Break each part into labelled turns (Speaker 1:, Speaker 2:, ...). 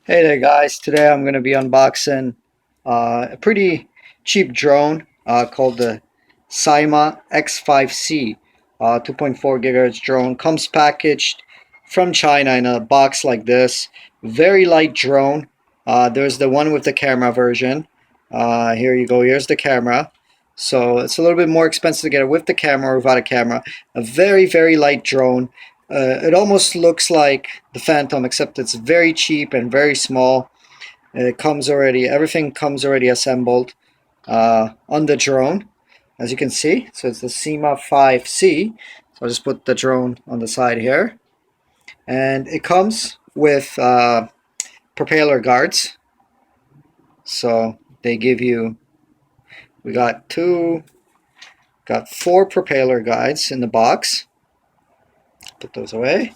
Speaker 1: Hey there guys, today I'm going to be unboxing a pretty cheap drone called the Syma X5C 2.4 gigahertz drone. Comes packaged from China in a box like this. Very light drone. There's the one with the camera version. Here you go, here's the camera. So it's a little bit more expensive to get it with the camera or without a camera. A very light drone. It almost looks like the Phantom, except it's very cheap and very small. It comes already, everything comes already assembled on the drone, as you can see. So it's the Syma 5C. So I'll just put the drone on the side here. And it comes with propeller guards. So they give you, we got four propeller guides in the box. Put those away.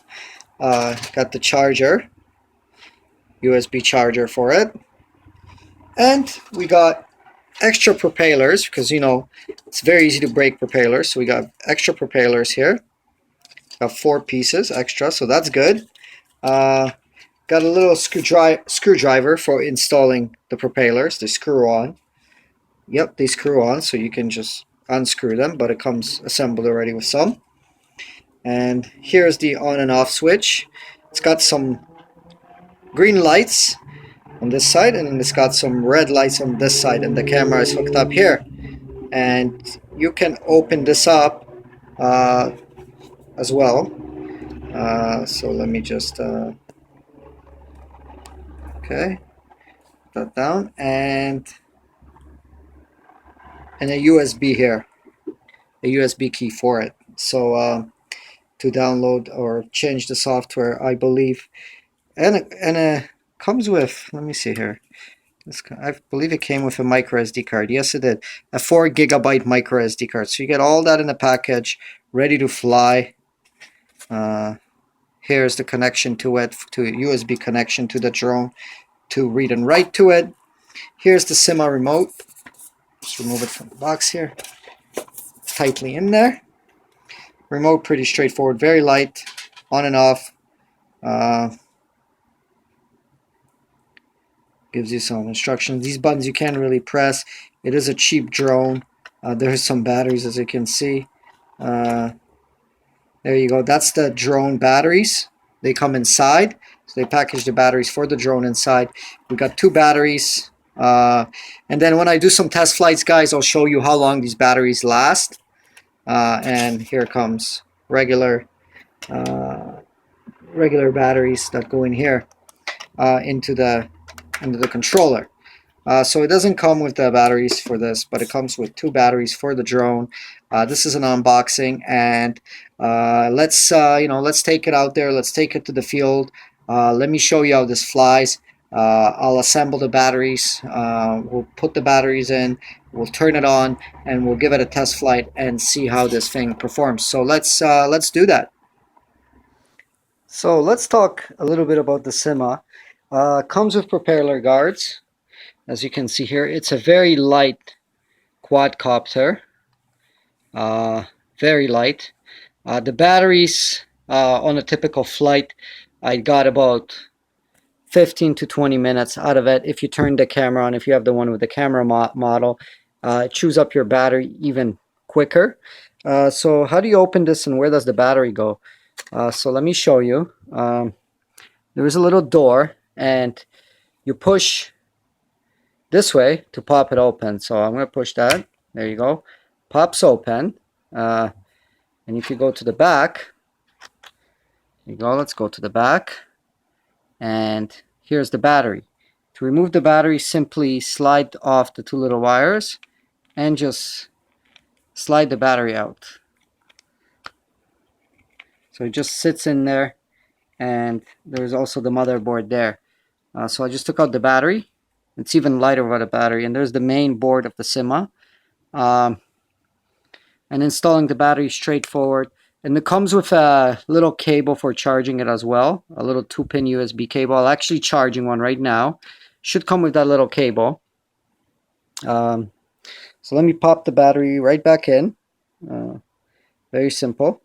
Speaker 1: Got the charger, USB charger for it, and we got extra propellers because it's very easy to break propellers. So we got extra propellers here. Got four pieces extra, so that's good. Got a little screwdriver for installing the propellers. They screw on. Yep, they screw on, so you can just unscrew them, but it comes assembled already with some. And here's the on and off switch. It's got some green lights on this side, and then it's got some red lights on this side, and the camera is hooked up here. And you can open this up as well. So let me just okay, put that down, and a USB here, a USB key for it. So to download or change the software, I believe, and it comes with, let me see here. I believe it came with a micro SD card. Yes, it did. A 4 gigabyte micro SD card. So you get all that in a package, ready to fly. Here's the connection to it, to a USB connection to the drone to read and write to it. Here's the Syma remote. Just remove it from the box here. Tightly in there. Remote pretty straightforward, very light, on and off. Gives you some instructions. These buttons you can't really press. It is a cheap drone. There's some batteries, as you can see. There you go. That's the drone batteries. They come inside. So they package the batteries for the drone inside. We've got two batteries. And then when I do some test flights, guys, I'll show you how long these batteries last. And here comes regular batteries that go in here into the controller. So it doesn't come with the batteries for this, but it comes with two batteries for the drone. This is an unboxing, and let's take it out there. Let's take it to the field. Let me show you how this flies. I'll assemble the batteries. We'll put the batteries in. We'll turn it on, and we'll give it a test flight and see how this thing performs. So let's do that. So let's talk a little bit about the Syma. Comes with propeller guards. As you can see here, it's a very light quadcopter. Very light. The batteries on a typical flight, I got about 15 to 20 minutes out of it. If you turn the camera on, if you have the one with the camera model, it chews up your battery even quicker. So how do you open this, and where does the battery go? So let me show you. There is a little door, and you push this way to pop it open. So I'm going to push that. There you go. Pops open. And if you go to the back, there you go. Let's go to the back. And here's the battery. To remove the battery, simply slide off the two little wires and just slide the battery out. So it just sits in there, and there's also the motherboard there. So I just took out the battery. It's even lighter without a battery, and there's the main board of the Syma. And installing the battery, straightforward. And it comes with a little cable for charging it as well, a little 2-pin USB cable. I'm actually charging one right now. Should come with that little cable. So let me pop the battery right back in. Very simple.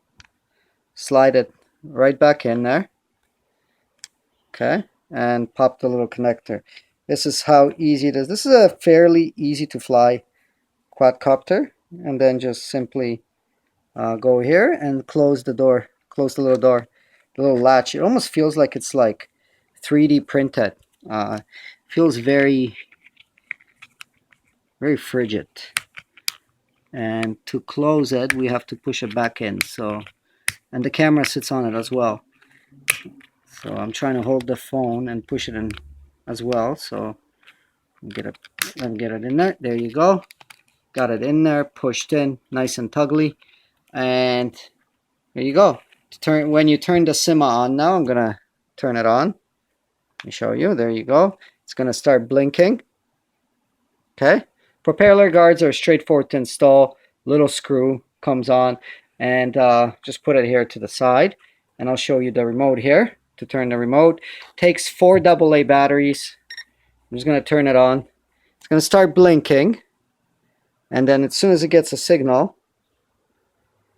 Speaker 1: Slide it right back in there. Okay, and pop the little connector. This is how easy it is. This is a fairly easy to fly quadcopter, and then just simply go here and close the door, close the little door, the little latch. It almost feels like it's like 3D printed. Feels very, very frigid. And to close it, we have to push it back in. So, and the camera sits on it as well. So I'm trying to hold the phone and push it in as well. So get it, let me get it in there. There you go. Got it in there, pushed in, nice and tuggly. And there you go. When you turn the Syma on now, I'm gonna turn it on. Let me show you. There you go. It's gonna start blinking. Okay. Propeller guards are straightforward to install. Little screw comes on, and just put it here to the side. And I'll show you the remote here to turn the remote. Takes 4 AA batteries. I'm just gonna turn it on. It's gonna start blinking, and then as soon as it gets a signal,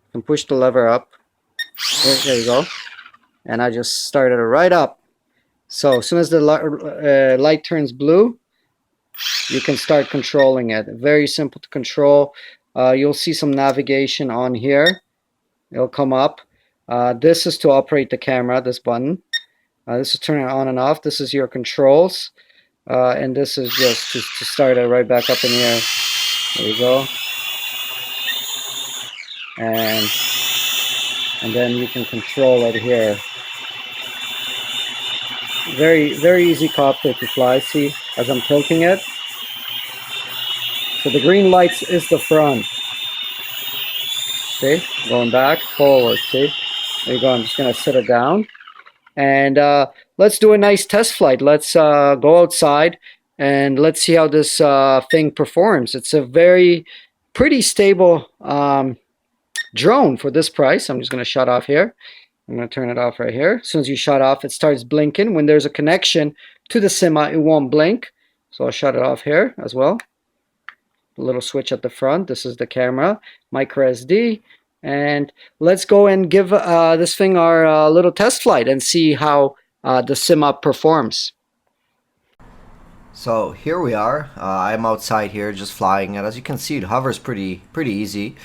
Speaker 1: you can push the lever up. There you go. And I just started it right up. So as soon as the light turns blue, you can start controlling it. Very simple to control. You'll see some navigation on here. It'll come up. This is to operate the camera, this button. This is turning it on and off. This is your controls. And this is just to start it right back up in the air. There you go. And then you can control it here. Very, very easy copter to fly. See, as I'm tilting it. So the green lights is the front. See, going back, forward. See, there you go. I'm just gonna sit it down, and let's do a nice test flight. Let's go outside and let's see how this thing performs. It's a pretty stable drone for this price. I'm just gonna shut off here. I'm going to turn it off right here. As soon as you shut off, it starts blinking. When there's a connection to the Syma, it won't blink. So I'll shut it off here as well. A little switch at the front. This is the camera, micro SD. And let's go and give this thing our little test flight and see how the Syma performs.
Speaker 2: So here we are. I'm outside here just flying, and as you can see, it hovers pretty easy.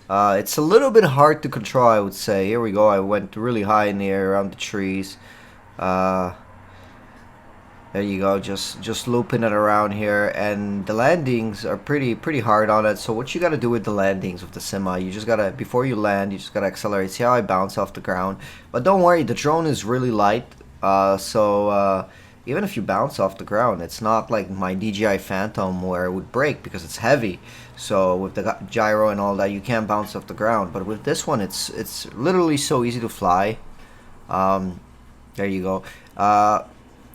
Speaker 2: It's a little bit hard to control, I would say. Here we go. I went really high in the air around the trees. There you go. Just looping it around here, and the landings are pretty hard on it. So what you gotta do with the landings with the Syma, you just gotta, before you land, you just gotta accelerate. See how I bounce off the ground? But don't worry, the drone is really light. Even if you bounce off the ground, it's not like my DJI Phantom where it would break because it's heavy. So with the gyro and all that, you can't bounce off the ground. But with this one, it's literally so easy to fly. There you go.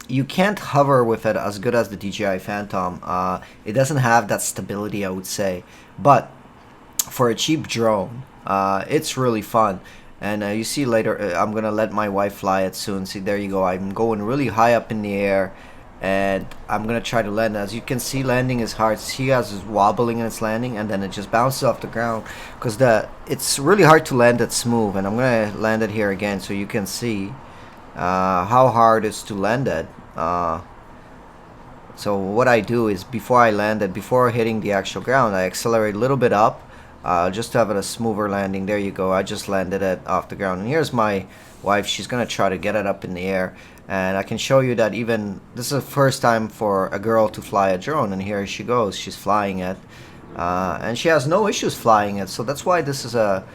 Speaker 2: You can't hover with it as good as the DJI Phantom. It doesn't have that stability, I would say. But for a cheap drone, it's really fun. And you see later, I'm gonna let my wife fly it soon. See, there you go. I'm going really high up in the air, and I'm gonna try to land. As you can see, landing is hard. See how it's wobbling in its landing, and then it just bounces off the ground because it's really hard to land it smooth. And I'm gonna land it here again so you can see how hard it is to land it. So what I do is before I land it, before hitting the actual ground, I accelerate a little bit up. Just to have it a smoother landing. There you go. I just landed it off the ground. And here's my wife. She's going to try to get it up in the air. And I can show you that even this is the first time for a girl to fly a drone. And here she goes. She's flying it. And she has no issues flying it. So that's why this is a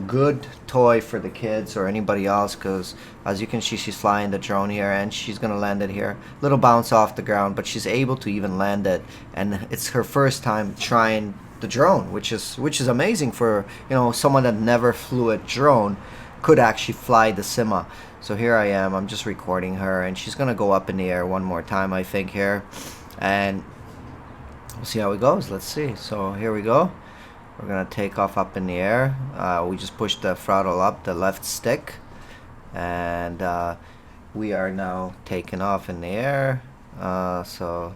Speaker 2: good toy for the kids or anybody else. Because as you can see, she's flying the drone here. And she's going to land it here. Little bounce off the ground. But she's able to even land it. And it's her first time trying the drone, which is amazing for, you know, someone that never flew a drone could actually fly the Syma. So here I am, I'm just recording her, and she's gonna go up in the air one more time, I think, here, and we'll see how it goes. Let's see. So here we go. We're gonna take off up in the air. We just pushed the throttle up, the left stick, and we are now taking off in the air. So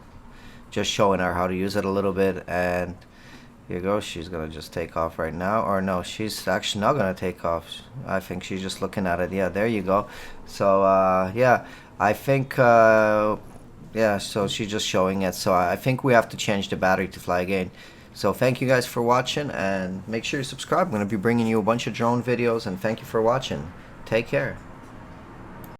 Speaker 2: just showing her how to use it a little bit. And Here you go. She's gonna just take off right now, or no, she's actually not gonna take off. I think she's just looking at it. Yeah, there you go. So yeah, I think yeah, so she's just showing it. So I think we have to change the battery to fly again. So thank you guys for watching, and make sure you subscribe. I'm gonna be bringing you a bunch of drone videos, and thank you for watching. Take care.